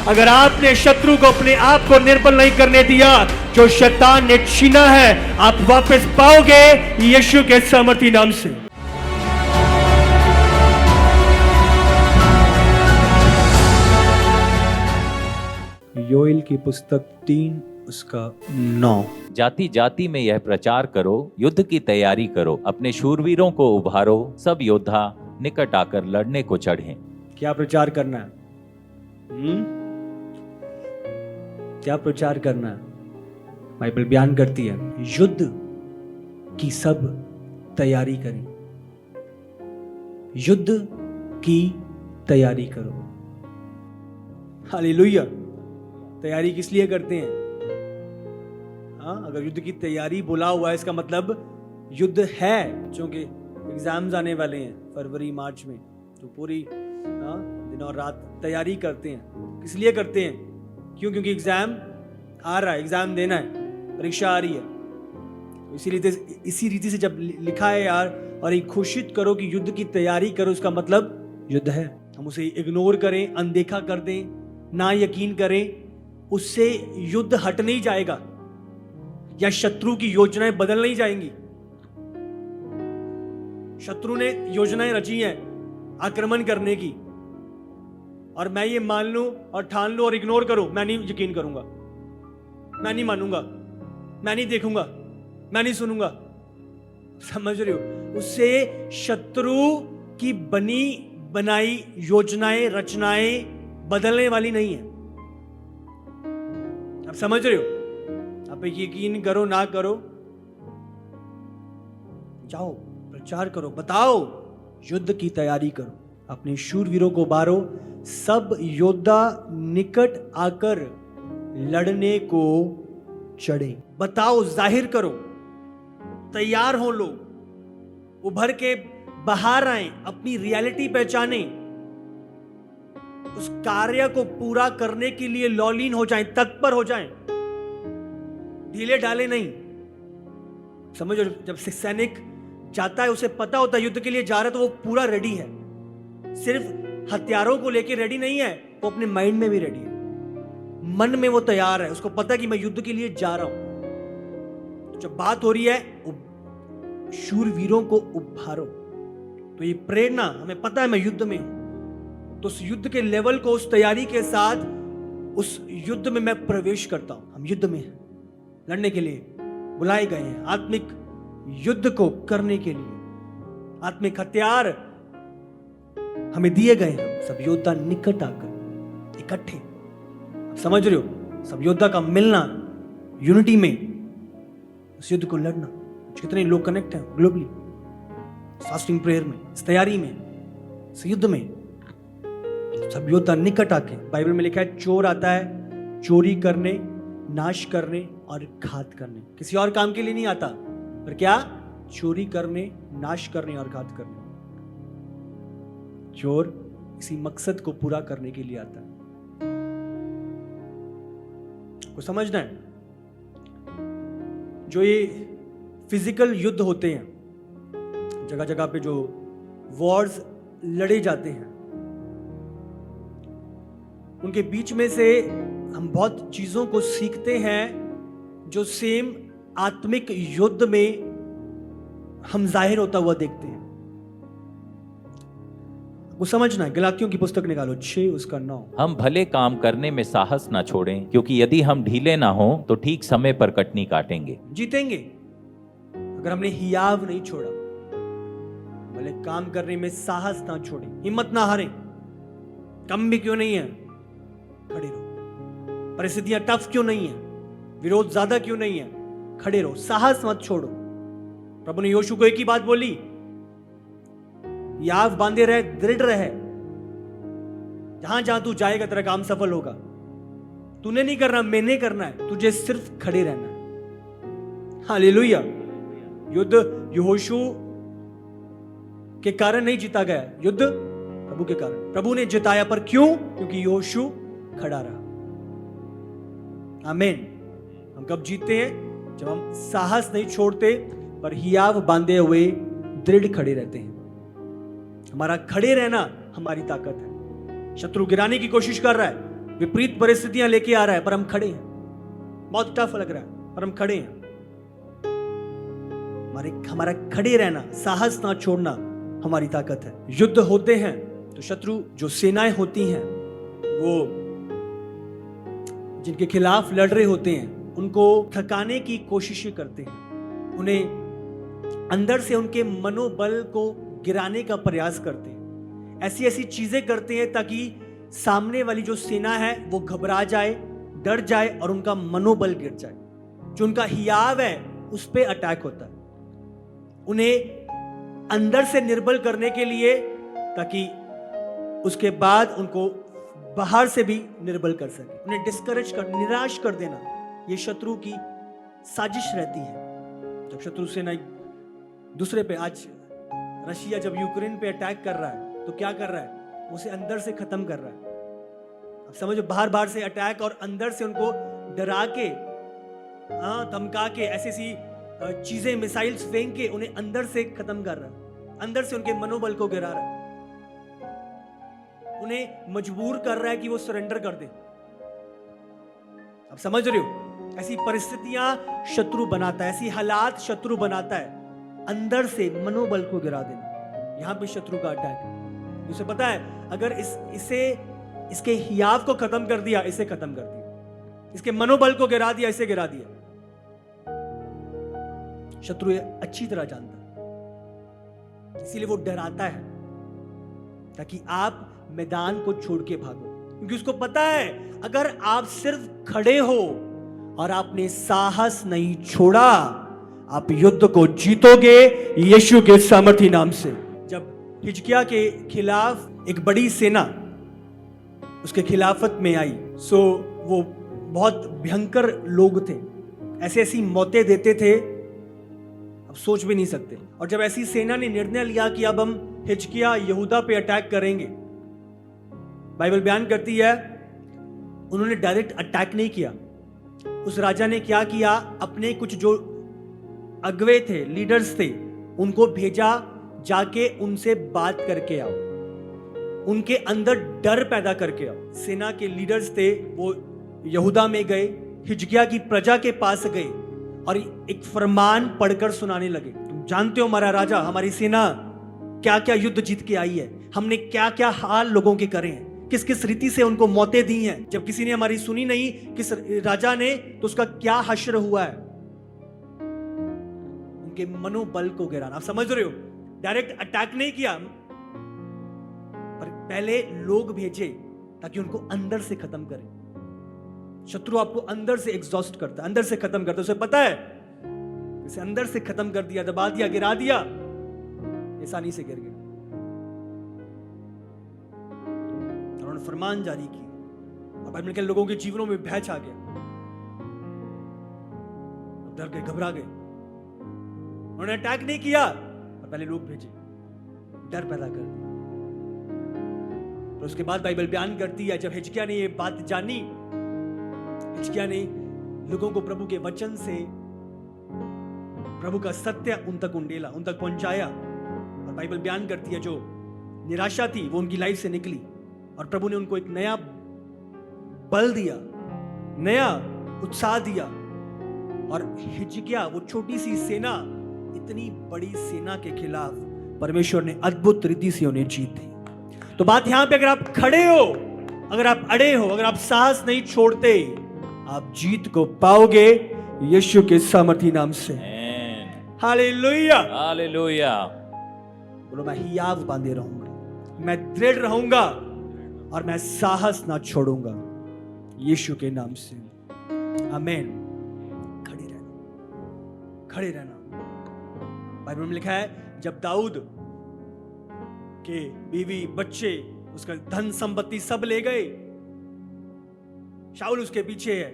अगर आपने शत्रु को अपने आप को निर्बल नहीं करने दिया, जो शैतान ने छीना है, आप वापस पाओगे यीशु के सामर्थी नाम से। योएल की पुस्तक 3 उसका 9। जाति जाति में यह प्रचार करो, युद्ध की तैयारी करो, अपने शूरवीरों को उभारो, सब योद्धा निकट आकर लड़ने को चढ़ें। क्या प्रचार करना है? क्या प्रचार करना है? बाइबल बयान करती है, युद्ध की सब तैयारी करें। युद्ध की तैयारी करो। हालेलुया। तैयारी किस लिए करते हैं? हाँ, अगर युद्ध की तैयारी बोला हुआ है, इसका मतलब युद्ध है। क्योंकि एग्जाम्स आने वाले हैं फरवरी मार्च में, तो पूरी दिन और रात तैयारी करते हैं। किस लिए करते हैं? क्यों? क्योंकि एग्जाम आ रहा है, एग्जाम देना है, परीक्षा आ रही है। इसी रीति से जब लिखा है यार, और एक घोषित करो कि युद्ध की तैयारी करो, उसका मतलब युद्ध है। हम उसे इग्नोर करें, अनदेखा कर दें, ना यकीन करें, उससे युद्ध हट नहीं जाएगा, या शत्रु की योजनाएं बदल नहीं जाएंगी। शत्रु ने योजनाएं रची हैं आक्रमण करने की, और मैं ये मान लूं और ठान लूं और इग्नोर करूं, मैं नहीं यकीन करूंगा, मैं नहीं मानूंगा, मैं नहीं देखूंगा, मैं नहीं सुनूंगा। समझ रहे हो? उससे शत्रु की बनी बनाई योजनाएं, रचनाएं बदलने वाली नहीं है। आप समझ रहे हो? आप यकीन करो ना करो, जाओ प्रचार करो, बताओ, युद्ध की तैयारी करो, अपने शूरवीरों को उभारो, सब योद्धा निकट आकर लड़ने को चढ़े। बताओ, जाहिर करो, तैयार हो लोग, उभर के बाहर आए, अपनी रियलिटी पहचाने, उस कार्य को पूरा करने के लिए लॉलीन हो जाएं, तत्पर हो जाएं, ढीले डाले नहीं। समझो, जब सैनिक जाता है, उसे पता होता है युद्ध के लिए जा रहा है, तो वो पूरा रेडी है। सिर्फ हथियारों को लेके रेडी नहीं है, वो अपने माइंड में भी रेडी है, मन में वो तैयार है, उसको पता है कि मैं युद्ध के लिए जा रहा हूं। जब बात हो रही है शूरवीरों को उभारो, तो ये प्रेरणा, हमें पता है मैं युद्ध में हूं, तो उस युद्ध के लेवल को, उस तैयारी के साथ उस युद्ध में मैं प्रवेश करता हूं। हम युद्ध में लड़ने के लिए बुलाए गए हैं, आत्मिक युद्ध को करने के लिए आत्मिक हथियार हमें दिए गए हैं। सब योद्धा निकट आकर इकट्ठे, समझ रहे हो? सब योद्धा का मिलना, यूनिटी में उस युद्ध को लड़ना। कितने लोग कनेक्ट हैं ग्लोबली, फास्टिंग प्रेयर में, इस तैयारी में, इस युद्ध में। सब योद्धा निकट आके, बाइबल में लिखा है, चोर आता है चोरी करने, नाश करने और घात करने। किसी और काम के लिए नहीं आता, पर क्या? चोरी करने, नाश करने और घात करने। चोर इसी मकसद को पूरा करने के लिए आता है। को समझना है, जो ये फिजिकल युद्ध होते हैं, जगह जगह पे जो वॉर्स लड़े जाते हैं, उनके बीच में से हम बहुत चीजों को सीखते हैं जो सेम आत्मिक युद्ध में हम जाहिर होता हुआ देखते हैं। वो समझना है। गलातियों की पुस्तक निकालो 6 उसका 9। हम भले काम करने में साहस ना छोड़ें, क्योंकि यदि हम ढीले ना हो तो ठीक समय पर कटनी काटेंगे। जीतेंगे अगर हमने हियाव नहीं छोड़ा। भले काम करने में साहस ना छोड़े, हिम्मत ना हारे, कम भी क्यों नहीं है, खड़े रहो। परिस्थितियां टफ क्यों नहीं है, विरोध ज्यादा क्यों नहीं है, खड़े रहो, साहस मत छोड़ो। प्रभु ने योशू को एक ही बात बोली, याव बांधे रहे, दृढ़ रहे, जहां जहां तू जाएगा तेरा काम सफल होगा। तूने नहीं करना, मैंने करना है, तुझे सिर्फ खड़े रहना है। हालेलुया। युद्ध यहोशू के कारण नहीं जीता गया, युद्ध प्रभु के कारण। प्रभु ने जिताया, पर क्यों? क्योंकि यहोशू खड़ा रहा। आमीन। हम कब जीतते हैं? जब हम साहस नहीं छोड़ते, पर हियाव बांधे हुए दृढ़ खड़े रहते हैं। हमारा खड़े रहना हमारी ताकत है। शत्रु गिराने की कोशिश कर रहा है, विपरीत परिस्थितियां लेके आ रहा है, पर हम खड़े हैं। बहुत टफ लग रहा है, पर हम खड़े हैं। हमारा खड़े रहना, साहस ना छोड़ना हमारी ताकत है। युद्ध होते हैं तो शत्रु, जो सेनाएं होती हैं, वो जिनके खिलाफ लड़ रहे होते हैं, उनको थकाने की कोशिशें करते हैं, उन्हें अंदर से उनके मनोबल को गिराने का प्रयास करते हैं। ऐसी ऐसी चीजें करते हैं ताकि सामने वाली जो सेना है वो घबरा जाए, डर जाए और उनका मनोबल गिर जाए। जो उनका हियाव है उस पे अटैक होता है, उन्हें अंदर से निर्बल करने के लिए, ताकि उसके बाद उनको बाहर से भी निर्बल कर सके। उन्हें डिस्करेज कर, निराश कर देना, ये शत्रु की साजिश रहती है। जब शत्रु सेना दूसरे पे, आज रशिया जब यूक्रेन पे अटैक कर रहा है तो क्या कर रहा है, उसे अंदर से खत्म कर रहा है। अब समझो, बाहर से अटैक और अंदर से उनको डरा के, धमका के, ऐसी चीजें, मिसाइल्स फेंक के उन्हें अंदर से खत्म कर रहा है, अंदर से उनके मनोबल को गिरा रहा है, उन्हें मजबूर कर रहा है कि वो सरेंडर कर दे। अब समझ रहे हो, ऐसी परिस्थितियां शत्रु बनाता है, ऐसी हालात शत्रु बनाता है, अंदर से मनोबल को गिरा देना। यहां पे शत्रु का अटैक है। उसे पता है, अगर इसके हियाव को खत्म कर दिया, इसे खत्म कर दिया, इसके मनोबल को गिरा दिया, इसे गिरा दिया। शत्रु ये अच्छी तरह जानता है, इसीलिए वो डराता है ताकि आप मैदान को छोड़ के भागो, क्योंकि उसको पता है अगर आप सिर्फ खड़े हो और आपने साहस नहीं छोड़ा, आप युद्ध को जीतोगे यीशु के सामर्थी नाम से। जब हिजकिय्याह के खिलाफ एक बड़ी सेना उसके खिलाफत में आई, सो वो बहुत भयंकर लोग थे, ऐसी ऐसी मौतें देते थे, अब सोच भी नहीं सकते। और जब ऐसी सेना ने निर्णय लिया कि अब हम हिजकिय्याह यहूदा पे अटैक करेंगे, बाइबल बयान करती है उन्होंने डायरेक्ट अटैक नहीं किया। उस राजा ने क्या किया, अपने कुछ जो अगवे थे, लीडर्स थे, उनको भेजा, जाके उनसे बात करके आओ, उनके अंदर डर पैदा करके आओ। सेना के लीडर्स थे, वो यहूदा में गए, हिजकिय्याह की प्रजा के पास गए और एक फरमान पढ़कर सुनाने लगे। तुम जानते हो हमारा राजा, हमारी सेना क्या क्या युद्ध जीत के आई है, हमने क्या क्या हाल लोगों के करे हैं, किस किस रीति से उनको मौतें दी हैं। जब किसी ने हमारी सुनी नहीं, किस राजा ने, तो उसका क्या हश्र हुआ है। उनके मनोबल को गिराना। आप समझ रहे हो, डायरेक्ट अटैक नहीं किया, पर पहले लोग भेजे ताकि उनको अंदर से खत्म करें। शत्रु आपको अंदर से एग्जॉस्ट करता है, अंदर से खत्म करता है। उसे पता है, इसे अंदर से खत्म कर दिया, दबा दिया, गिरा दिया, आसानी से गिर गया। उन्होंने फरमान जारी की और बाइबल के लोगों के जीवनों में भय छा गया, डर गए, घबरा गए। उन्होंने अटैक नहीं किया, और पहले लोग भेजे, डर पैदा कर दिया। तो उसके बाद बाइबल बयान करती है, जब हिजकिय्याह ने ये बात जानी, हिजकिय्याह ने लोगों को प्रभु के वचन से प्रभु का सत्य उन तक उंडेला, उन तक पहुंचाया। और बाइबल बयान करती है, जो निराशा थी वो उनकी लाइफ से निकली और प्रभु ने उनको एक नया बल दिया, नया उत्साह दिया। और हिजकिय्याह, वो छोटी सी सेना, इतनी बड़ी सेना के खिलाफ परमेश्वर ने अद्भुत रीति से उन्हें जीत दी। तो बात यहां पे, अगर आप खड़े हो, अगर आप अड़े हो, अगर आप साहस नहीं छोड़ते, आप जीत को पाओगे यीशु के सामर्थी नाम से। Hallelujah, hallelujah. बोलो, मैं हियाव बांधे रहूंगा, मैं दृढ़ रहूंगा और मैं साहस ना छोड़ूंगा यीशु के नाम से। आमीन। खड़े रहना, खड़े रहना। बाइबल में लिखा है, जब दाऊद के बीवी, बच्चे, उसका धन संपत्ति सब ले गए, शाऊल उसके पीछे है,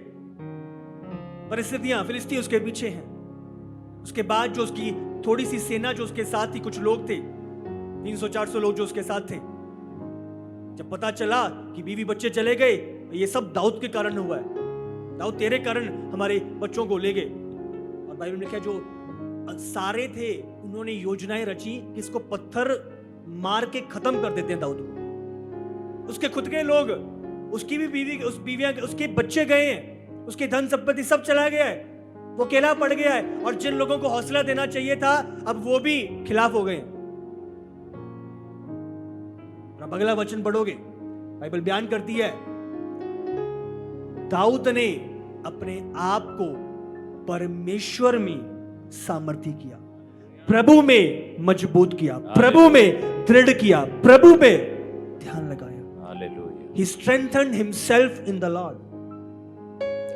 परिस्थितियां, फिलिस्ती उसके पीछे हैं। उसके बाद जो उसकी थोड़ी सी सेना जो उसके साथ थी, कुछ लोग थे, 300-400 लोग जो उसके साथ थे, जब पता चला कि बीवी बच्चे चले गए, ये सब दाऊद के कारण हुआ है, दाऊद तेरे कारण हमारे बच्चों को ले गए। और बाइबल में लिखा, जो सारे थे उन्होंने योजनाएं रची कि इसको पत्थर मार के खत्म कर देते हैं दाऊद को। उसके खुद के लोग उसकी भी बीवी, उस बीवियां, उसके बच्चे गए हैं, उसके धन संपत्ति सब चला गया है, वो अकेला पड़ गया है, और जिन लोगों को हौसला देना चाहिए था अब वो भी खिलाफ हो गए हैं। अब अगला वचन पढ़ोगे, बाइबल बयान करती है दाऊद ने अपने आप को परमेश्वर में सामर्थी किया, प्रभु में मजबूत किया, प्रभु में दृढ़ किया, प्रभु में ध्यान लगाया। Hallelujah. He strengthened himself in the Lord.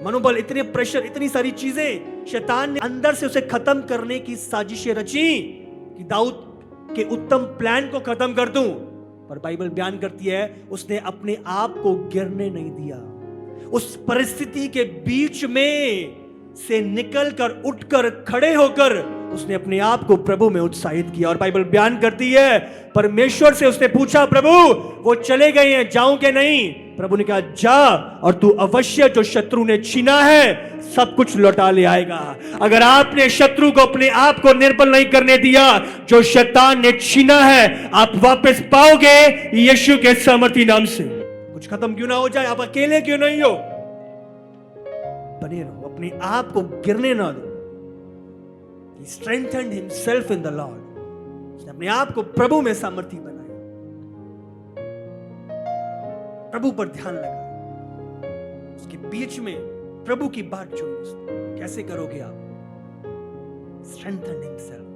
मनोबल, इतने प्रेशर, इतनी सारी चीजें, शैतान ने अंदर से उसे खत्म करने की साजिशें रची कि दाऊद के उत्तम प्लान को खत्म कर दूं, पर बाइबल बयान करती है उसने अपने आप को गिरने नहीं दिया। उस परिस्थिति के बीच में से निकलकर, उठकर, खड़े होकर उसने अपने आप को प्रभु में उत्साहित किया। और बाइबल बयान करती है परमेश्वर से उसने पूछा, प्रभु वो चले गए हैं, जाऊं कि नहीं? प्रभु ने कहा जा, और तू अवश्य जो शत्रु ने छीना है सब कुछ लौटा ले आएगा। अगर आपने शत्रु को, अपने आप को निर्बल नहीं करने दिया, जो शैतान ने छीना है आप वापस पाओगे यीशु के सामर्थी नाम से। कुछ खत्म क्यों ना हो जाए, आप अकेले क्यों नहीं हो, बने रहो, अपने आप को गिरने ना दो। He strengthened himself in the Lord. उसने अपने आप को प्रभु में सामर्थी बनाया, प्रभु पर ध्यान लगाया, उसके बीच में प्रभु की बात चुनी उसने। कैसे करोगे आप? Strengthened himself,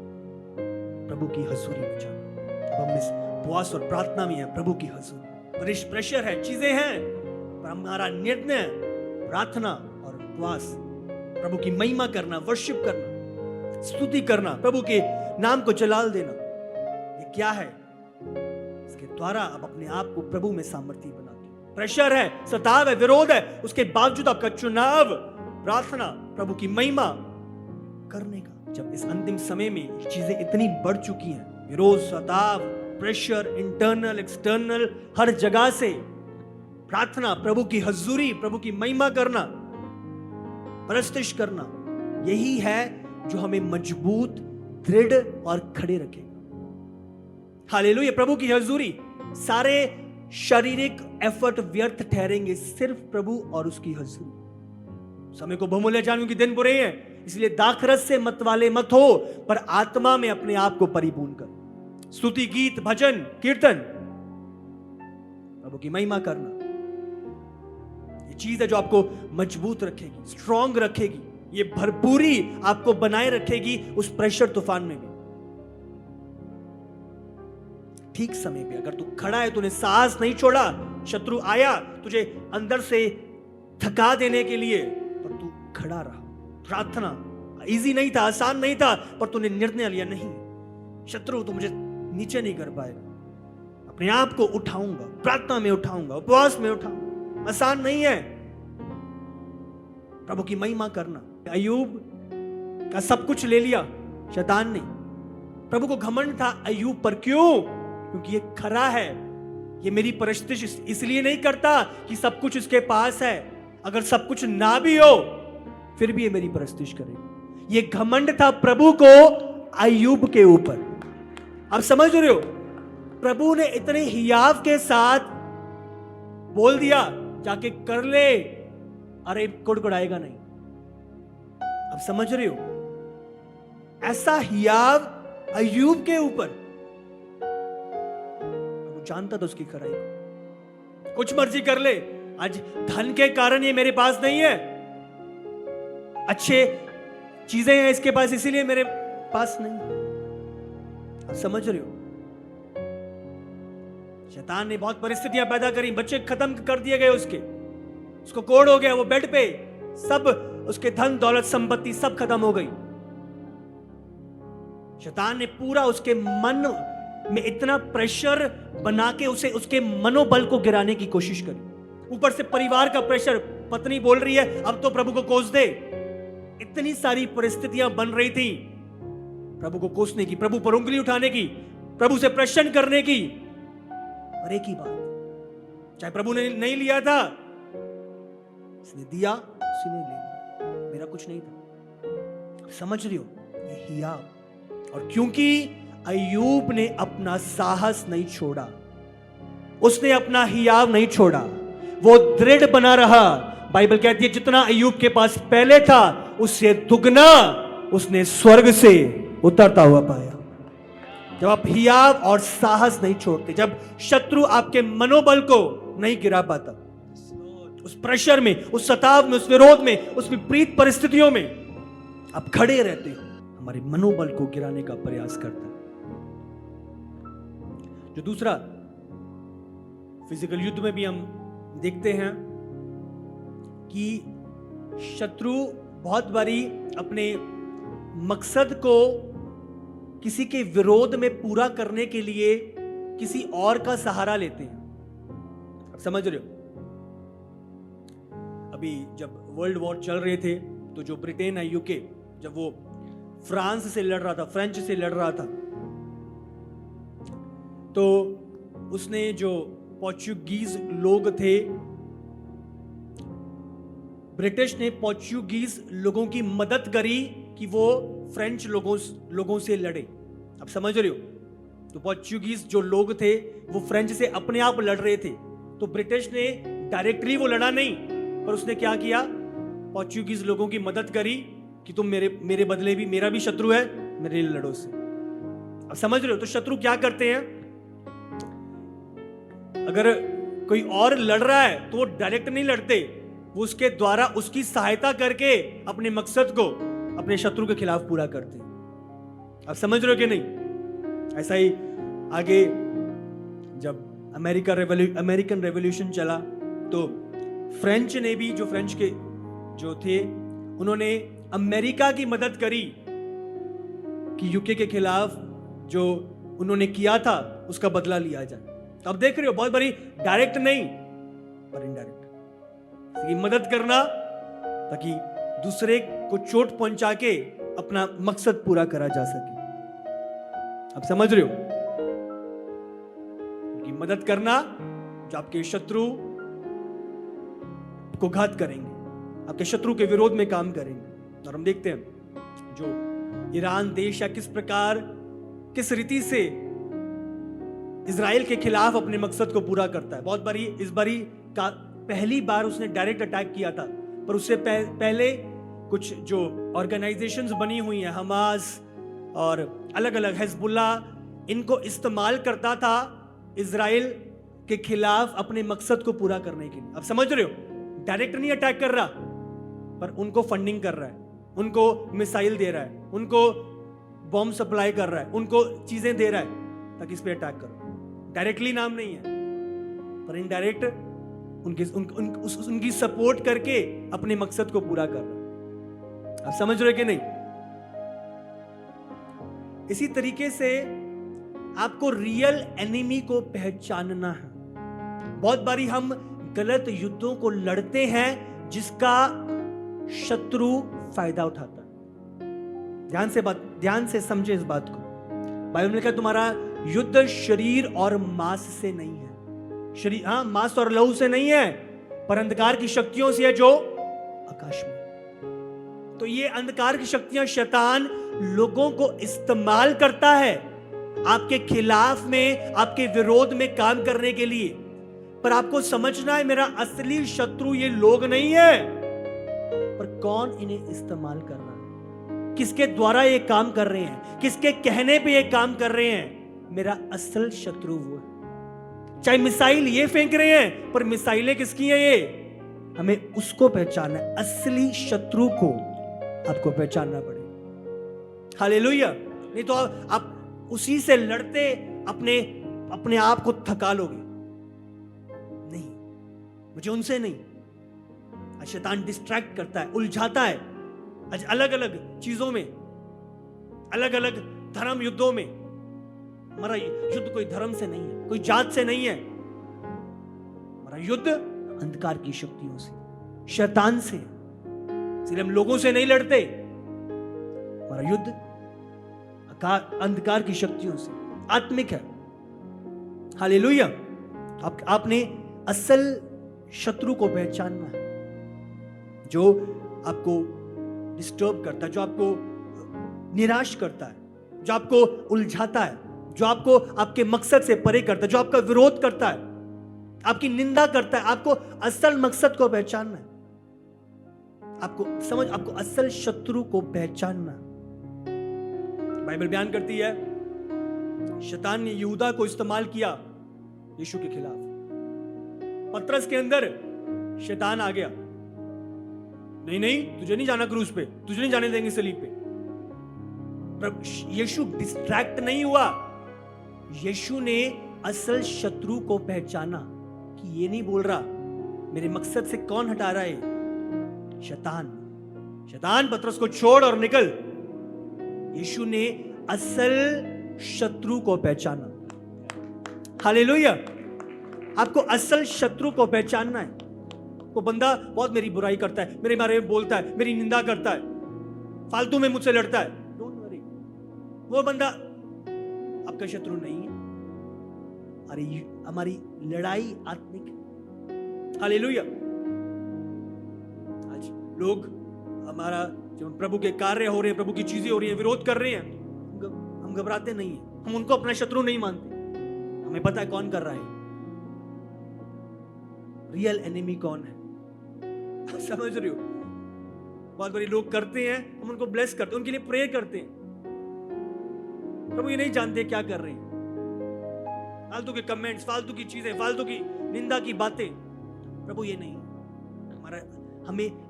प्रभु की हजूरी में जाना। अब हम इस उपवास और प्रार्थना में है, प्रभु की हजूरी, बरिश प्रेशर है, चीजें हैं, पर हमारा निर्णय प्रार्थना और उपवास, प्रभु की महिमा करना, वर्शिप करना, स्तुति करना, प्रभु के नाम को जलाल देना। ये क्या है? इसके द्वारा आप अपने आप को प्रभु में सामर्थी बनाते हो। प्रेशर है, सताव है, विरोध है, उसके बावजूद आपका चुनाव प्रार्थना, प्रभु की महिमा करने का। जब इस अंतिम समय में चीजें इतनी बढ़ चुकी हैं, विरोध, सताव, प्रेशर, इंटरनल, एक्सटर्नल, हर जगह से प्रार्थना, प्रभु की हजूरी, प्रभु की महिमा करना, परस्तिश करना, यही है जो हमें मजबूत, दृढ़ और खड़े रखेगा। हालेलुया। प्रभु की हजूरी, सारे शारीरिक एफर्ट व्यर्थ ठहरेंगे, सिर्फ प्रभु और उसकी हजूरी। समय को बहुमूल्य जानूं कि दिन बुरे हैं, इसलिए दाखरस से मतवाले मत हो, पर आत्मा में अपने आप को परिपूर्ण कर। स्तुति, गीत, भजन, कीर्तन, प्रभु की महिमा करना, ये चीज है जो आपको मजबूत रखेगी, स्ट्रांग रखेगी, ये भरपूरी आपको बनाए रखेगी उस प्रेशर तूफान में भी। ठीक समय पे अगर तू खड़ा है, तूने साहस नहीं छोड़ा, शत्रु आया तुझे अंदर से थका देने के लिए, पर तू खड़ा रहा। प्रार्थना इजी नहीं था, आसान नहीं था, पर तूने निर्णय लिया, नहीं, शत्रु तो मुझे नीचे नहीं कर पाएगा, अपने आप को उठाऊंगा, प्रार्थना में उठाऊंगा, उपवास में उठाऊंगा। आसान नहीं है प्रभु की महिमा करना। अय्यूब का सब कुछ ले लिया शैतान ने, प्रभु को घमंड था अय्यूब पर। क्यों? क्योंकि ये खरा है, ये मेरी परस्तिश इसलिए नहीं करता कि सब कुछ इसके पास है, अगर सब कुछ ना भी हो फिर भी ये मेरी परस्तिश करेगा। ये घमंड था प्रभु को अय्यूब के ऊपर। आप समझ रहे हो? प्रभु ने इतने हियाव के साथ बोल दिया जाके कर ले, अरे कुड़कुड़ाएगा नहीं। आप समझ रहे हो? ऐसा हियाव अय्यूब के ऊपर, वो जानता था उसकी खराई को। कुछ मर्जी कर ले, आज धन के कारण ये मेरे पास नहीं है, अच्छे चीजें हैं इसके पास इसीलिए मेरे पास नहीं। आप समझ रहे हो? शैतान ने बहुत परिस्थितियां पैदा करी, बच्चे खत्म कर दिए गए उसको कोड़ हो गया, वो बेड पे, सब उसके धन दौलत संपत्ति सब खत्म हो गई। शैतान ने पूरा उसके मन में इतना प्रेशर बना के उसे, उसके मनोबल को गिराने की कोशिश करी। ऊपर से परिवार का प्रेशर, पत्नी बोल रही है अब तो प्रभु को कोस दे। इतनी सारी परिस्थितियां बन रही थी प्रभु को कोसने की, प्रभु पर उंगली उठाने की, प्रभु से प्रश्न करने की। और एक ही बात, चाहे प्रभु ने नहीं लिया था, उसने दिया, उसी ने ले लिया, मेरा कुछ नहीं था। समझ रही हो? ये हियाव। और क्योंकि अय्यूब ने अपना साहस नहीं छोड़ा, उसने अपना हियाव नहीं छोड़ा, वो दृढ़ बना रहा। बाइबल कहती है जितना अय्यूब के पास पहले था उससे दुगना उसने स्वर्ग से उतरता हुआ पाया। जब आप हियाव और साहस नहीं छोड़ते, जब शत्रु आपके मनोबल को नहीं गिरा पाता, उस प्रेशर में, उस सताव में, उस विरोध में, उस विपरीत परिस्थितियों में आप खड़े रहते हो, हमारे मनोबल को गिराने का प्रयास करता है। जो दूसरा, फिजिकल युद्ध में भी हम देखते हैं कि शत्रु बहुत बारी अपने मकसद को किसी के विरोध में पूरा करने के लिए किसी और का सहारा लेते हैं। आप समझ रहे हो? अभी जब वर्ल्ड वॉर चल रहे थे तो जो ब्रिटेन है, यूके, जब वो फ्रांस से लड़ रहा था, फ्रेंच से लड़ रहा था, तो उसने जो पोर्चुगीज लोग थे, ब्रिटिश ने पोर्चुगीज लोगों की मदद करी कि वो फ्रेंच लोगों से लड़े। आप समझ रहे हो? तो पोर्चुगीज जो लोग थे वो फ्रेंच से अपने आप लड़ रहे थे, तो ब्रिटिश ने डायरेक्टली वो लड़ा नहीं, पर उसने क्या किया, पोर्चुगीज लोगों की मदद करी कि तुम मेरे बदले भी, मेरा भी शत्रु है, मेरे लिए लड़ो से। अब समझ रहे हो? तो शत्रु क्या करते हैं, अगर कोई और लड़ रहा है तो वो डायरेक्ट नहीं लड़ते, वो उसके द्वारा उसकी सहायता करके अपने मकसद को अपने शत्रु के खिलाफ पूरा करते हैं। आप समझ रहे हो कि नहीं? ऐसा ही आगे जब अमेरिकन रेवोल्यूशन चला तो फ्रेंच ने भी, जो फ्रेंच के जो थे, उन्होंने अमेरिका की मदद करी कि यूके के खिलाफ जो उन्होंने किया था उसका बदला लिया जाए। तो आप देख रहे हो, बहुत बड़ी डायरेक्ट नहीं पर इनडायरेक्ट मदद करना ताकि दूसरे को चोट पहुंचा के अपना मकसद पूरा करा जा सके। आप समझ रहे हो? कि मदद करना जो आपके शत्रु को घात करेंगे, आपके शत्रु के विरोध में काम करेंगे। और हम देखते हैं जो ईरान देश या किस रीति से इजराइल के खिलाफ अपने मकसद को पूरा करता है। बहुत बारी, इस बारी का पहली बार उसने डायरेक्ट अटैक किया था, पर उससे पहले कुछ जो ऑर्गेनाइजेशंस बनी हुई हैं, हमास और अलग अलग हिजबुल्ला, इनको इस्तेमाल करता था इजराइल के खिलाफ अपने मकसद को पूरा करने के लिए। आप समझ रहे हो? डायरेक्ट नहीं अटैक कर रहा, पर उनको फंडिंग कर रहा है, उनको मिसाइल दे रहा है, उनको बॉम्ब सप्लाई कर रहा है, उनको चीजें दे रहा है ताकि इस पे अटैक करो। डायरेक्टली नाम नहीं है, पर इनडायरेक्ट उनकी सपोर्ट करके अपने मकसद को पूरा कर रहा है। आप समझ रहे हो कि नहीं? इसी तरीके से आपको रियल एनिमी को पहचानना है। बहुत बारी हम गलत युद्धों को लड़ते हैं जिसका शत्रु फायदा उठाता है। ध्यान से समझे इस बात को। बाइबल में लिखा है तुम्हारा युद्ध शरीर और मांस से नहीं है, मांस और लहू से नहीं है, पर अंधकार की शक्तियों से है जो आकाश में। तो ये अंधकार की शक्तियां, शैतान लोगों को इस्तेमाल करता है आपके खिलाफ में, आपके विरोध में काम करने के लिए। पर आपको समझना है मेरा असली शत्रु ये लोग नहीं है, पर कौन इन्हें इस्तेमाल कर रहा है, किसके द्वारा ये काम कर रहे हैं, किसके कहने पे ये काम कर रहे हैं। मेरा असल शत्रु वो है। चाहे मिसाइल ये फेंक रहे हैं, पर मिसाइलें किसकी हैं ये, हमें उसको पहचानना है। असली शत्रु को आपको पहचानना पड़ेगा। हालेलुया। नहीं तो आप उसी से लड़ते अपने आप को थका लोगे। नहीं, मुझे उनसे नहीं। आज शैतान डिस्ट्रैक्ट करता है, उलझाता है। आज अलग अलग चीजों में, अलग अलग धर्म युद्धों में। हमारा युद्ध कोई धर्म से नहीं है, कोई जात से नहीं है। हमारा युद्ध अंधकार की शक्तियों से, शैतान से। इसलिए हम लोगों से नहीं लड़ते। हमारा युद्ध अंधकार की शक्तियों से, आत्मिक है। हालेलुया। आपने असल शत्रु को पहचानना है, जो आपको डिस्टर्ब करता है, जो आपको निराश करता है, जो आपको उलझाता है, जो आपको आपके मकसद से परे करता है, जो आपका विरोध करता है। आपकी निंदा करता है, आपको असल मकसद को पहचानना है, आपको असल शत्रु को पहचानना। बाइबल बयान करती है शैतान ने यहूदा को इस्तेमाल किया यीशु के खिलाफ। पतरस के अंदर शैतान आ गया, नहीं नहीं तुझे नहीं जाना क्रूस पे, तुझे नहीं जाने देंगे सलीब पे। यीशु डिस्ट्रैक्ट नहीं हुआ, यीशु ने असल शत्रु को पहचाना कि ये नहीं बोल रहा मेरे मकसद से कौन हटा रहा है, शैतान पतरस को छोड़ और निकल। यीशु ने असल शत्रु को पहचाना। हालेलुया। आपको असल शत्रु को पहचानना है। वो बंदा बहुत मेरी बुराई करता है, मेरे बारे में बोलता है, मेरी निंदा करता है, फालतू में मुझसे लड़ता है, डोंट वरी, वो बंदा आपका शत्रु नहीं है। अरे हमारी लड़ाई आत्मिक। हालेलुया। आज लोग हमारा जब प्रभु के कार्य हो रहे हैं, प्रभु की चीजें हो रही हैं, विरोध कर रहे हैं, हम घबराते नहीं हैं, हम उनको अपना शत्रु नहीं मानते। हमें पता है कौन कर रहा है, रियल एनिमी कौन है। समझ रहे हो? बहुत बड़ी लोग करते हैं, हम उनको ब्लेस करते हैं, उनके लिए प्रे करते हैं, प्रभु ये नहीं जानते क्या कर रहे हैं। फालतू के कमेंट्स, फालतू की चीजें, फालतू की निंदा की बातें, प्रभु ये नहीं।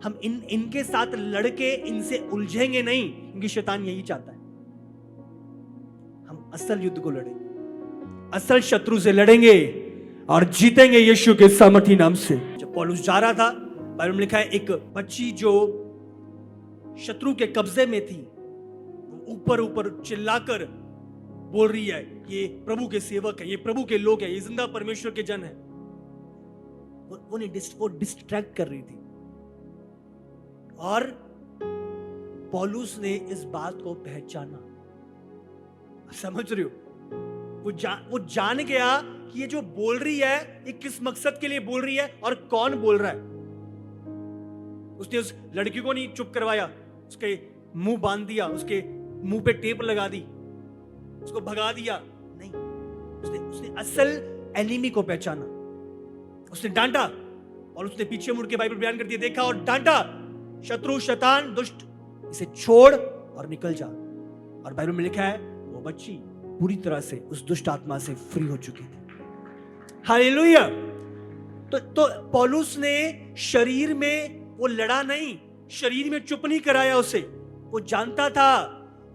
हम इनके साथ लड़के इनसे उलझेंगे नहीं, क्योंकि शैतान यही चाहता है। हम असल युद्ध को लड़ेंगे, असल शत्रु से लड़ेंगे और जीतेंगे यीशु के सामर्थी नाम से। जब पौलुस जा रहा था, बाइबल में लिखा है एक बच्ची जो शत्रु के कब्जे में थी, ऊपर ऊपर चिल्लाकर बोल रही है ये प्रभु के सेवक है, ये प्रभु के लोग है, ये जिंदा परमेश्वर के जन है। वो डिस्ट्रैक्ट कर रही थी और पौलुस ने इस बात को पहचाना। समझ रहे हो? वो जान गया कि ये जो बोल रही है ये किस मकसद के लिए बोल रही है और कौन बोल रहा है। उसने उस लड़की को नहीं चुप करवाया, उसके मुंह बांध दिया, उसके मुंह पे टेप लगा दी, उसको भगा दिया, नहीं। उसने असल एनिमी को पहचाना, उसने डांटा और उसने पीछे मुड़ के बाइबल बयान कर दिया, देखा और डांटा, शत्रु शैतान दुष्ट इसे छोड़ और निकल जा। और बाइबल में लिखा है वो बच्ची पूरी तरह से उस दुष्ट आत्मा से फ्री हो चुकी थी। हालेलुया। तो पौलुस ने शरीर में वो लड़ा नहीं, शरीर में चुप नहीं कराया उसे। वो जानता था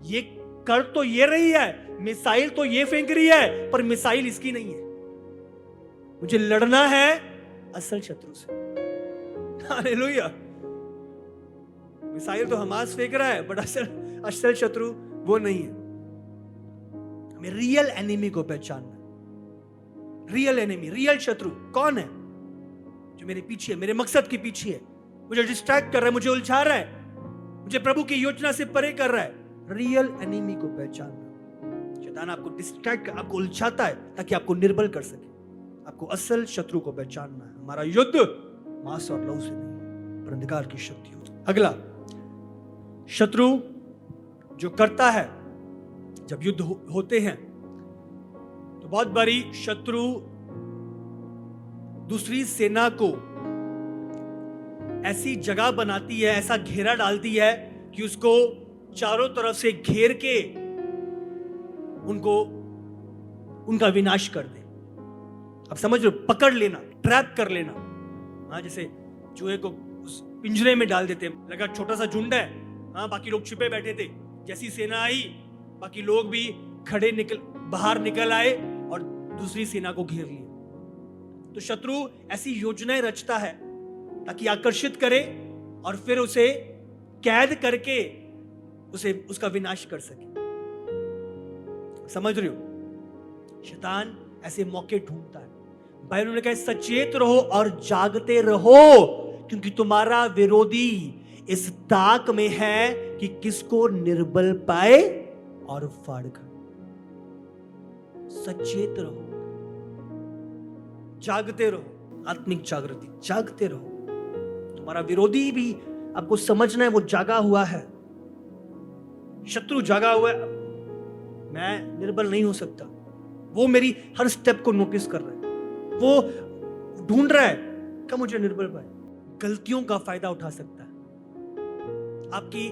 ये कर तो ये रही है, मिसाइल तो ये फेंक रही है, पर मिसाइल इसकी नहीं है। मुझे लड़ना है असल शत्रु से। हालेलुया। मिसाइल तो हमास फेंक रहा है, बट असल शत्रु वो नहीं है। हमें रियल एनिमी को पहचानना है। रियल एनिमी, रियल शत्रु कौन है जो मेरे पीछे है, मेरे मकसद के पीछे है, मुझे डिस्ट्रैक्ट कर रहा है, मुझे उलझा रहा है, मुझे प्रभु की योजना से परे कर रहा है। रियल एनिमी को पहचानना। शैतान आपको डिस्ट्रैक्ट, आपको उलझाता है ताकि आपको निर्बल कर सके। आपको असल शत्रु को पहचानना है। हमारा युद्ध मांस और लहू से नहीं, पर अंधकार की शक्ति होती है। अगला शत्रु जो करता है जब युद्ध होते हैं, तो बहुत बारी शत्रु दूसरी सेना को ऐसी जगह बनाती है, ऐसा घेरा डालती है कि उसको चारों तरफ से घेर के उनका विनाश कर दे। अब समझ लो, पकड़ लेना, ट्रैप कर लेना। हाँ, जैसे चूहे को उस पिंजरे में डाल देते, लगा छोटा सा झुंड है, हाँ बाकी लोग छिपे बैठे थे, जैसी सेना आई बाकी लोग भी बाहर निकल आए और दूसरी सेना को घेर लिया। तो शत्रु ऐसी योजनाएं रचता है ताकि आकर्षित करे और फिर उसे कैद करके उसका विनाश कर सके। समझ रहे हो? शैतान ऐसे मौके ढूंढता है। बाइबल में कहा है सचेत रहो और जागते रहो, क्योंकि तुम्हारा विरोधी इस ताक में है कि किसको निर्बल पाए और फाड़ कर। सचेत रहो, जागते रहो, आत्मिक जागृति, जागते रहो। तुम्हारा विरोधी भी आपको समझना है वो जागा हुआ है, शत्रु जागा हुआ है। मैं निर्बल नहीं हो सकता, वो मेरी हर स्टेप को नोटिस कर रहा है, वो ढूंढ रहा है कब मुझे निर्बल पाए। गलतियों का फायदा उठा सकता है, आपकी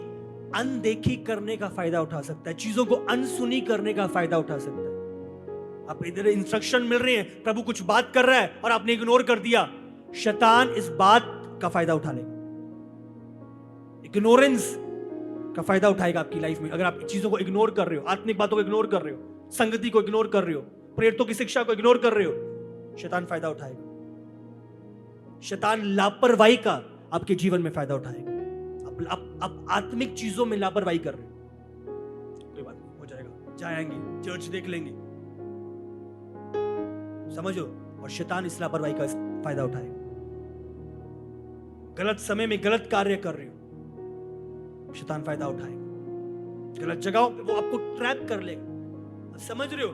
अनदेखी करने का फायदा उठा सकता है, चीजों को अनसुनी करने का फायदा उठा सकता है। आप इधर इंस्ट्रक्शन मिल रही है, प्रभु कुछ बात कर रहा है और आपने इग्नोर कर दिया, शैतान इस बात का फायदा उठा लेगा। इग्नोरेंस का फायदा उठाएगा आपकी लाइफ में। अगर आप चीजों को इग्नोर कर रहे हो, आत्मिक बातों को इग्नोर कर रहे हो, संगति को इग्नोर कर रहे हो, प्रेरितों की शिक्षा को इग्नोर कर रहे हो, शैतान फायदा उठाएगा। शैतान लापरवाही का आपके जीवन में फायदा उठाएगा। आप आत्मिक चीजों में लापरवाही कर रहे हो, कोई बात नहीं, हो जाएगा, जाएंगे, चर्च देख लेंगे, समझो। और शैतान इस लापरवाही का फायदा उठाएगा। गलत समय में गलत कार्य कर रहे हो, शैतान फायदा उठाएगा। गलत जगह वो आपको ट्रैप कर लेगा, समझ रहे हो?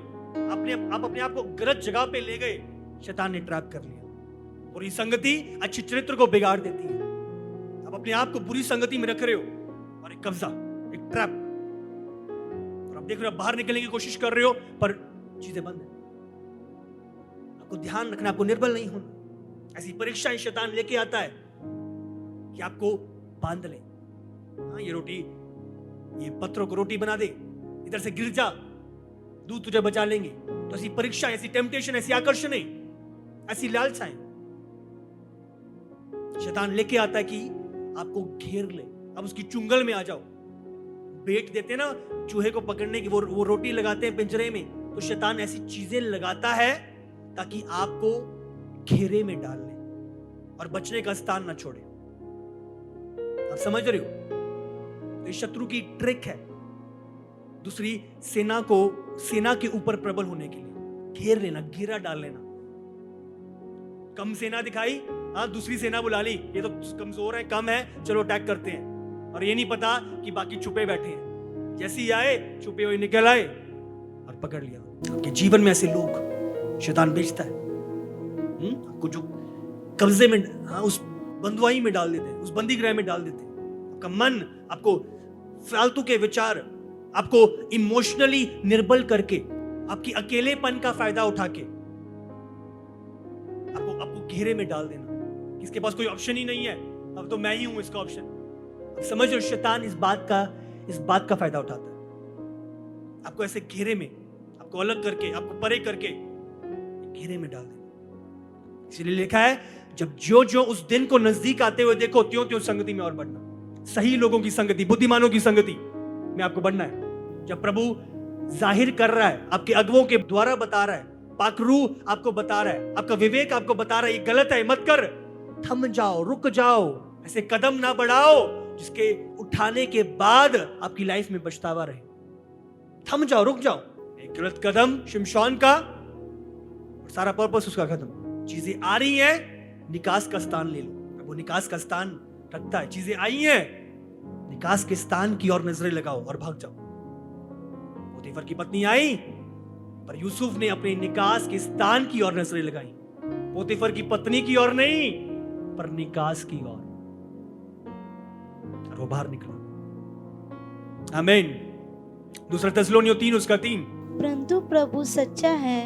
आप अपने आप को गलत जगह पे ले गए, शैतान ने ट्रैप कर लिया। बुरी संगति अच्छे चरित्र को बिगाड़ देती है। आप अपने आप को बुरी संगति में रख रहे हो और एक कब्जा, एक ट्रैप, और आप देख रहे हो बाहर निकलने की कोशिश कर रहे हो पर चीजें बंद है। आपको ध्यान रखना, आपको निर्बल नहीं होना। ऐसी परीक्षाएं शैतान लेके आता है कि आपको बांध ले। हाँ, ये रोटी, ये पत्थरों को रोटी बना दे, इधर से गिर जा, दूध तुझे बचा लेंगे। तो ऐसी परीक्षा, ऐसी टेम्पटेशन, ऐसी आकर्षणें, ऐसी लालसाएं शैतान लेके आता है कि आपको घेर ले, आप उसकी चुंगल में आ जाओ। बेट देते ना चूहे को पकड़ने की, वो रोटी लगाते हैं पिंजरे में, तो शैतान ऐसी चीजें लगाता है ताकि आपको घेरे में डाल ले और बचने का स्थान ना छोड़े। आप समझ रहे हो? तो शत्रु की ट्रिक है दूसरी सेना के ऊपर प्रबल होने के लिए घेर लेना, घेरा डाल लेना। कम सेना दिखाई, हाँ, दूसरी सेना बुला ली, ये तो कमजोर है, कम है, चलो अटैक करते हैं। और ये नहीं पता कि बाकी छुपे बैठे हैं, जैसे ही आए छुपे हुए निकल आए और पकड़ लिया। आपके जीवन में ऐसे लोग शैतान बेचता है, आपको जो कब्जे में, हाँ, उस बंदुआई में डाल देते हैं, उस बंदी गृह में डाल देते हैं। आपका मन, आपको फालतू के विचार, आपको इमोशनली निर्बल करके, आपकी अकेलेपन का फायदा उठा के आपको घेरे में डाल देना। इसके पास कोई ऑप्शन ही नहीं है, अब तो मैं ही हूं इसका ऑप्शन। समझ लो, शैतान इस बात का फायदा उठाता है। आपको ऐसे घेरे में, आपको अलग करके, आपको परे करके घेरे में डाल देना। इसलिए लिखा है, जब जो उस दिन को नजदीक आते हुए देखो, त्यों संगति में और बढ़ना। सही लोगों की संगति, बुद्धिमानों की संगति में आपको बढ़ना है। जब प्रभु जाहिर कर रहा है, आपके अगुवों के द्वारा बता रहा है, पाकरू आपको बता रहा है, आपका विवेक आपको बता रहा है, ये गलत है, मत कर, थम जाओ, रुक जाओ, ऐसे कदम ना बढ़ाओ जिसके उठाने के बाद आपकी लाइफ में पछतावा रहे। थम जाओ, रुक जाओ। एक गलत कदम शिमशोन का और सारा पर्पस उसका खत्म। चीजें आ रही हैं, निकास का स्थान ले लो। वो निकास का स्थान रखता है। चीजें आई हैं, निकास के स्थान की ओर नजरें लगाओ और भाग जाओ। पोतीफर की पत्नी आई, पर यूसुफ ने अपने निकास के स्थान की ओर नजरें लगाई। पोतीफर की पत्नी की ओर नहीं, पर निकास की ओर, और वो बाहर निकला। आमीन। दूसरा थिस्सलुनीकियों 3:3। परंतु प्रभु सच्चा है,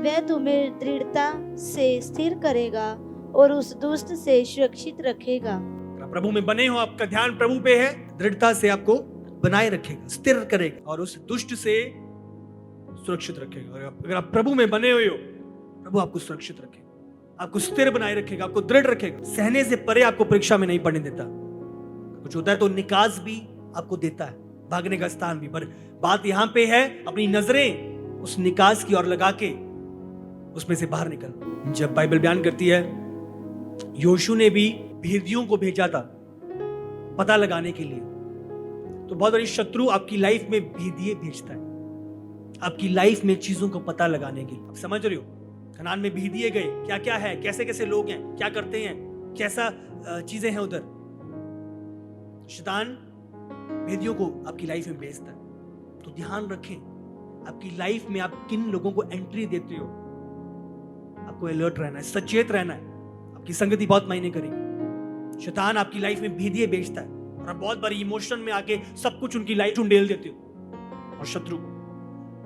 वह तुम्हें दृढ़ता से स्थिर करेगा और उस दुष्ट से सुरक्षित रखेगा। प्रभु में बने हो, आपका ध्यान प्रभु पे है, दृढ़ता से आपको बनाए रखेगा, स्थिर करेगा और उस दुष्ट से सुरक्षित रखेगा। अगर आप प्रभु में बने हुए हो, प्रभु आपको सुरक्षित रखेगा, आपको स्थिर बनाए रखेगा, आपको दृढ़ रखेगा। सहने से परे आपको परीक्षा में नहीं पड़ने देता। कुछ होता है तो निकास भी आपको देता है, भागने का स्थान भी। पर बात यहां पे है, अपनी नजरें उस निकास की ओर लगा के उसमें से बाहर निकल। जब बाइबल बयान करती है, योशू ने भी भेदियों को भेजा था पता लगाने के लिए, तो बहुत बड़ी शत्रु आपकी लाइफ में भेदिए भेजता है, आपकी लाइफ में चीजों को पता लगाने के लिए। आप समझ रहे हो, कनान में भेदिए गए, क्या क्या है, कैसे कैसे लोग हैं, क्या करते हैं, कैसा चीजें हैं उधर। शैतान भेदियों को आपकी लाइफ में भेजता है। तो ध्यान रखें, आपकी लाइफ में आप किन लोगों को एंट्री देते हो, आपको अलर्ट रहना है, सचेत रहना है। आपकी संगति बहुत मायने करेगी। शैतान आपकी लाइफ में भेदिए भेजता है और आप बहुत बारी इमोशन में आके सब कुछ उनकी लाइफ ढूंढेल देते हो, और शत्रु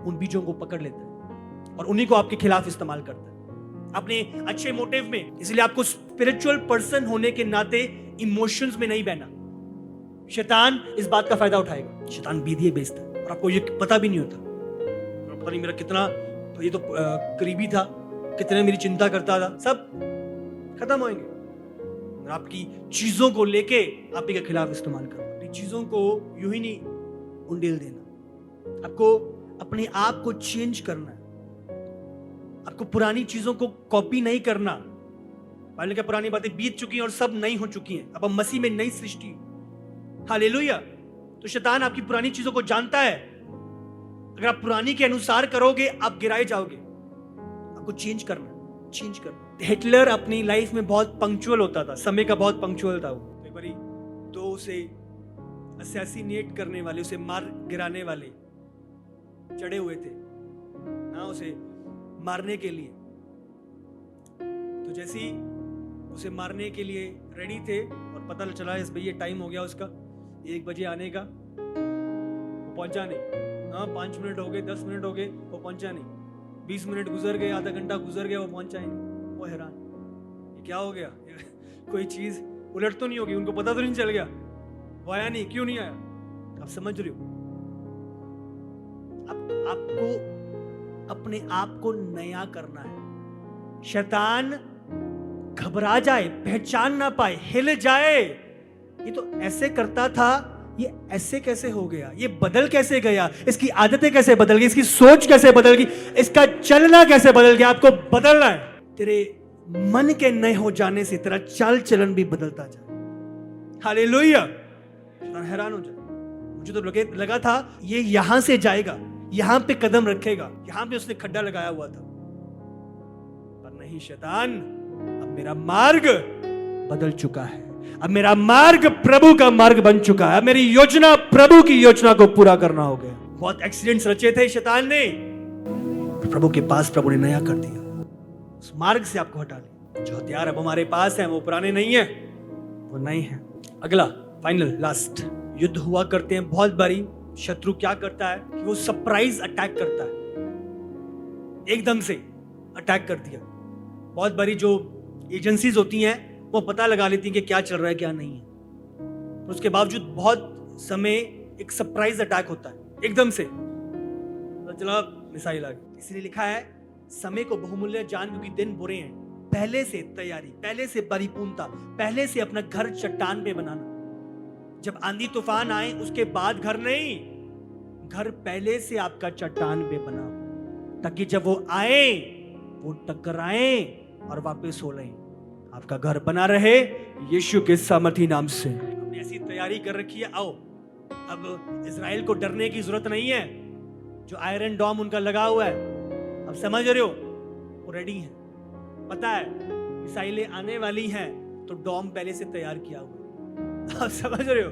उन बीजों को पकड़ लेता है और उन्हीं को आपके खिलाफ इस्तेमाल करता है। अपने अच्छे मोटिव में। इसलिए आपको स्पिरिचुअल पर्सन होने के नाते इमोशंस में नहीं बहना। शैतान इस बात का फायदा उठाएगा। शैतान बीदिए बेचता है और आपको ये पता भी नहीं होता। पता नहीं मेरा कितना तो ये तो करीबी था, कितने मेरी चिंता करता था, सब खत्म होंगे। आपकी चीजों को लेके आप ही के खिलाफ इस्तेमाल करो। अपनी चीजों को यूं ही नहीं उंडेल देना। आपको अपने आप को चेंज करना है। आपको पुरानी चीजों को कॉपी नहीं करना। पहले क्या पुरानी बातें बीत चुकी हैं और सब नई हो चुकी हैं। अब हम मसीह में नई सृष्टि। हालेलुया। तो शैतान आपकी पुरानी चीजों को जानता है। अगर आप पुरानी के अनुसार करोगे आप गिराए जाओगे। आपको चेंज करना, चेंज करना। हिटलर अपनी लाइफ में बहुत पंक्चुअल होता था, समय का बहुत पंक्चुअल था वो। एक बारी दो उसे असैसिनेट करने वाले, उसे मार गिराने वाले चढ़े हुए थे ना उसे मारने के लिए। तो जैसे ही उसे मारने के लिए रेडी थे और पता चला इस भैया टाइम हो गया उसका 1 बजे आने का, वो पहुंचा नहीं। हाँ 5 मिनट हो गए, 10 मिनट हो गए, वो पहुंचा नहीं। 20 मिनट गुजर गए, आधा घंटा गुजर गया, वो पहुंचा ही नहीं। वो हैरान, ये क्या हो गया? कोई चीज उलट तो नहीं होगी? उनको पता तो नहीं चल गया? वो आया नहीं, क्यों नहीं आया? आप समझ रहे हो? आपको अपने आप को नया करना है। शैतान घबरा जाए, पहचान ना पाए, हिल जाए। ये तो ऐसे करता था, ये ऐसे कैसे हो गया? ये बदल कैसे गया? इसकी आदतें कैसे बदल गई? इसकी सोच कैसे बदल गई? इसका चलना कैसे बदल गया? आपको बदलना है। तेरे मन के नए हो जाने से तेरा चाल चलन भी बदलता जाए। हालेलुया। हैरान हो जाए। मुझे तो लगा था ये यहां से जाएगा, यहां पे कदम रखेगा, यहां पे उसने खड्डा लगाया हुआ था, पर नहीं। शैतान, अब मेरा मार्ग बदल चुका है। अब मेरा मार्ग प्रभु का मार्ग बन चुका है। अब मेरी योजना प्रभु की योजना को पूरा करना हो गया। बहुत एक्सीडेंट्स रचे थे शैतान ने, प्रभु के पास प्रभु ने नया कर दिया। उस मार्ग से आपको हटा लिया। जो हथियार अब हमारे पास हैं वो पुराने नहीं है, वो नए हैं। अगला, फाइनल, लास्ट, युद्ध हुआ करते हैं बहुत बारी। शत्रु क्या करता है कि वो सरप्राइज अटैक करता है, एकदम से अटैक कर दिया। बहुत बारी जो एजेंसीज होती हैं वो पता लगा लेती हैं कि क्या चल रहा है क्या नहीं है। उसके बावजूद बहुत समय एक सरप्राइज अटैक होता है, एकदम से चला मिसाइल आ गई। इसलिए लिखा है समय को बहुमूल्य जान, क्योंकि दिन बुरे हैं। पहले से तैयारी, पहले से परिपूर्णता, पहले से अपना घर चट्टान पे बनाना। जब आंधी तूफान आए उसके बाद घर नहीं, घर पहले से आपका चट्टान पे बना, ताकि जब वो आए वो टकराए और वापस हो लें। आपका घर बना रहे यीशु के सामर्थी नाम से। हमने ऐसी तैयारी कर रखी है। आओ, अब इजराइल को डरने की जरूरत नहीं है। जो आयरन डॉम उनका लगा हुआ है, अब समझ रहे हो, वो रेडी है। पता है मिसाइलें आने वाली हैं तो डॉम पहले से तैयार किया हुआ है। आप समझ रहे हो,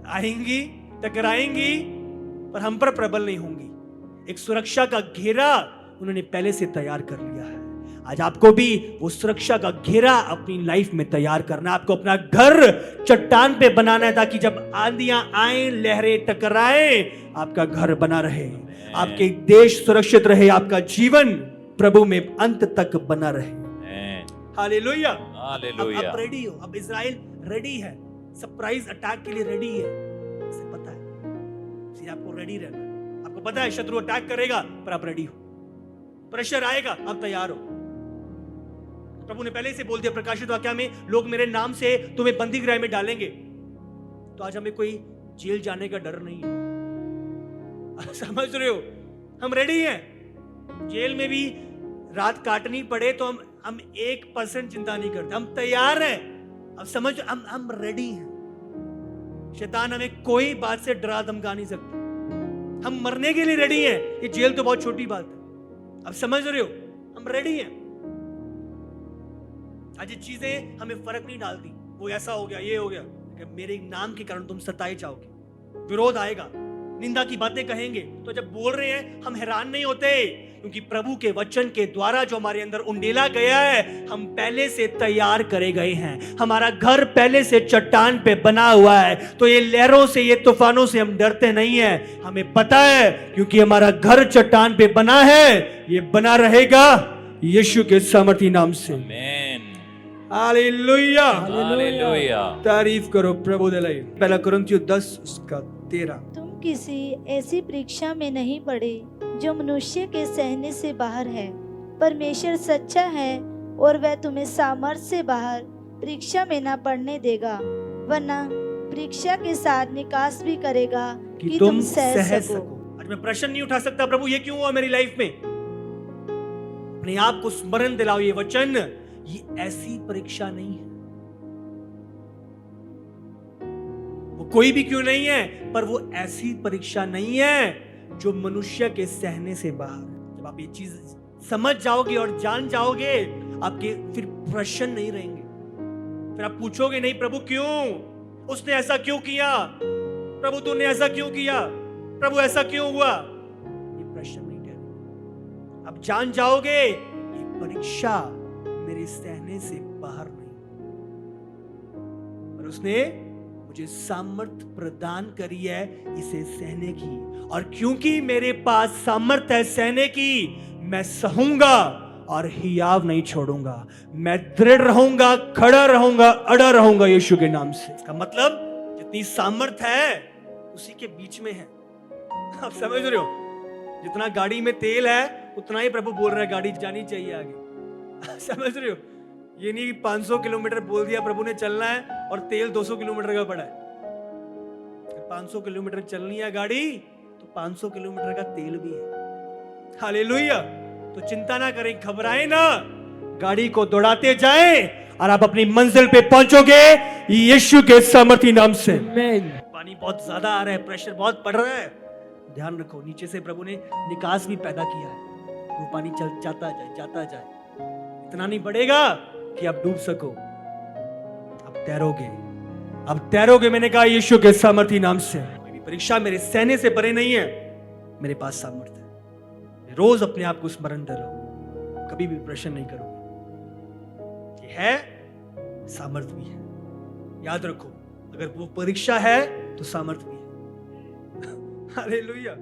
आएंगी, टकराएंगी, पर हम पर प्रबल नहीं होंगी। एक सुरक्षा का घेरा उन्होंने पहले से तैयार कर लिया है। आज आपको भी वो सुरक्षा का घेरा अपनी लाइफ में तैयार करना है। आपको अपना घर चट्टान पे बनाना है, ताकि जब आंधियां आए, लहरें टकराए, आपका घर बना रहे, आपके देश सुरक्षित रहे, आपका जीवन प्रभु में अंत तक बना रहे। Hallelujah, hallelujah. अब रेडी हो। अब इजराइल रेडी है, सरप्राइज अटैक के लिए रेडी है, इसे पता है। इसलिए आपको रेडी रहना है। आपको पता है शत्रु अटैक करेगा, पर आप रेडी हो। प्रेशर आएगा, आप तैयार हो। प्रभु ने पहले से बोल दिया प्रकाशित वाक्य में, लोग मेरे नाम से तुम्हें बंदी गृह में डालेंगे। तो आज हमें कोई जेल जाने का डर नहीं है। समझ रहे हो, हम रेडी हैं। जेल में भी रात काटनी पड़े तो हम 1% चिंता नहीं करते, हम तैयार हैं। अब समझ, हम रेडी हैं। शैतान हमें कोई बात से डरा धमका नहीं सकता। हम मरने के लिए रेडी हैं। ये जेल तो बहुत छोटी बात है। अब समझ रहे हो, हम रेडी हैं। आज ये चीजें हमें फर्क नहीं डालती, वो ऐसा हो गया, ये हो गया, लेकिन मेरे नाम के कारण तुम सताए जाओगे, विरोध आएगा, निंदा की बातें कहेंगे। तो जब बोल रहे हैं हम हैरान नहीं होते, क्योंकि प्रभु के वचन के द्वारा जो हमारे अंदर उंडेला गया है, हम पहले से तैयार करे गए हैं। हमारा घर पहले से चट्टान पे बना हुआ है। तो ये लहरों से, ये तूफानों से हम डरते नहीं हैं। हमें पता है क्योंकि हमारा घर चट्टान पे बना है, ये बना रहेगा, यीशु के सामर्थी नाम से। आमेन। हालेलुया। हालेलुया। तारीफ करो प्रभु दलाई। पहला कुरिन्थियों 10 उसका 13। तुम किसी ऐसी परीक्षा में नहीं पड़े जो मनुष्य के सहने से बाहर है। परमेश्वर सच्चा है और वह तुम्हें सामर्थ्य से बाहर परीक्षा में न पड़ने देगा, वरना परीक्षा के साथ निकास भी करेगा कि तुम सह सको। आज मैं प्रश्न नहीं उठा सकता प्रभु ये क्यों हुआ मेरी लाइफ में। अपने आप को स्मरण दिलाओ ये वचन, ये ऐसी परीक्षा नहीं है। वो कोई भी क्यों नहीं है, पर वो ऐसी परीक्षा नहीं है जो मनुष्य के सहने से बाहर। जब आप ये चीज समझ जाओगे और जान जाओगे, आपके फिर प्रश्न नहीं रहेंगे। फिर आप पूछोगे नहीं प्रभु क्यों, उसने ऐसा क्यों किया, प्रभु तूने ऐसा क्यों किया, प्रभु ऐसा क्यों हुआ। ये प्रश्न नहीं ठहरेगा। आप जान जाओगे ये परीक्षा मेरे सहने से बाहर नहीं, पर उसने मुझे सामर्थ प्रदान करी है इसे सहने की। और क्योंकि मेरे पास सामर्थ है सहने की, मैं सहूंगा और हियाव नहीं छोड़ूंगा। मैं दृढ़ रहूंगा, खड़ा रहूंगा, अड़ा रहूंगा यीशु के नाम से। इसका मतलब जितनी सामर्थ है उसी के बीच में है। आप समझ रहे हो, जितना गाड़ी में तेल है उतना ही प्रभु बोल रहा है गाड़ी जानी चाहिए आगे। समझ रहे हो, ये नहीं 500 किलोमीटर बोल दिया प्रभु ने चलना है और तेल 200 किलोमीटर का पड़ा है। 500 किलोमीटर चलनी है गाड़ी तो 500 किलोमीटर का तेल भी है। हालेलुया। तो चिंता ना करें, घबराएं ना, गाड़ी को दौड़ाते जाएं और आप अपनी मंजिल पे पहुंचोगे यीशु के सामर्थी नाम से। पानी बहुत ज्यादा आ रहा है, प्रेशर बहुत बढ़ रहा है, ध्यान रखो नीचे से प्रभु ने निकास भी पैदा किया है। वो पानी चल जाता जाए, इतना नहीं बढ़ेगा कि आप डूब सको। अब तैरोगे मैंने कहा यीशु के सामर्थी नाम से। मेरी परीक्षा मेरे सहने से परे नहीं है, मेरे पास सामर्थ्य है। रोज अपने आप को स्मरण दिलाओ, कभी भी प्रश्न नहीं करोगे। ये है, सामर्थ्य भी है। याद रखो, अगर वो परीक्षा है तो सामर्थ्य भी है। हालेलुया।